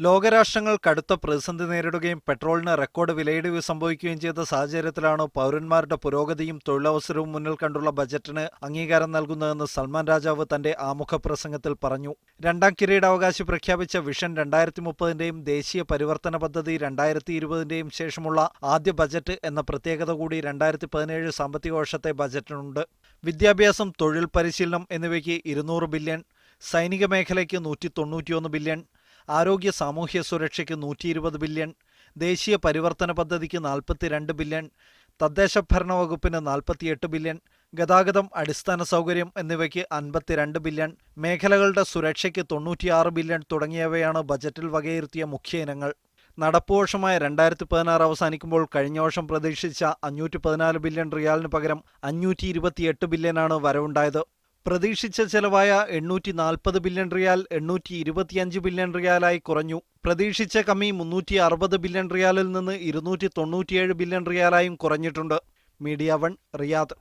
ലോകരാഷ്ട്രങ്ങൾ കടുത്ത പ്രതിസന്ധി നേരിടുകയും പെട്രോളിന് റെക്കോർഡ് വിലയിടിവ് സംഭവിക്കുകയും ചെയ്ത സാഹചര്യത്തിലാണ് പൗരന്മാരുടെ പുരോഗതിയും തൊഴിലവസരവും മുന്നിൽ കണ്ടുള്ള ബജറ്റിന് അംഗീകാരം നൽകുന്നതെന്ന് സൽമാൻ രാജാവ് തന്റെ ആമുഖ പ്രസംഗത്തിൽ പറഞ്ഞു. രണ്ടാം കിരീടാവകാശി പ്രഖ്യാപിച്ച വിഷൻ 2030ന്റെയും ദേശീയ പരിവർത്തന പദ്ധതി 2020ന്റെയും ശേഷമുള്ള ആദ്യ ബജറ്റ് എന്ന പ്രത്യേകത കൂടി 2017 സാമ്പത്തിക വർഷത്തെ ബജറ്റിനുണ്ട്. വിദ്യാഭ്യാസം, തൊഴിൽ പരിശീലനം എന്നിവയ്ക്ക് 200 ബില്യൺ, സൈനിക മേഖലയ്ക്ക് 191 ബില്യൺ, ആരോഗ്യ സാമൂഹ്യ സുരക്ഷയ്ക്ക് 120 ബില്യൺ, ദേശീയ പരിവർത്തന പദ്ധതിക്ക് 42 ബില്യൺ, തദ്ദേശ ഭരണ വകുപ്പിന് 48 ബില്യൺ, ഗതാഗതം, അടിസ്ഥാന സൗകര്യം എന്നിവയ്ക്ക് 52 ബില്യൺ, മേഖലകളുടെ സുരക്ഷയ്ക്ക് 96 ബില്യൺ തുടങ്ങിയവയാണ് ബജറ്റിൽ വകയിരുത്തിയ മുഖ്യ ഇനങ്ങൾ. നടപ്പുവർഷമായ 2016 അവസാനിക്കുമ്പോൾ കഴിഞ്ഞ വർഷം പ്രതീക്ഷിച്ച 514 ബില്യൺ റിയാലിന് പകരം 528 ബില്യനാണ് വരവുണ്ടായത്. പ്രതീക്ഷിച്ച ചെലവായ 840 ബില്യൺ റിയാൽ 825 ബില്യൺ റിയാലായി കുറഞ്ഞു. പ്രതീക്ഷിച്ച കമ്മി 360 ബില്യൺ റിയാലിൽ നിന്ന് 297 ബില്യൺ റിയാലായും കുറഞ്ഞിട്ടുണ്ട്. Media 1, Riyadh.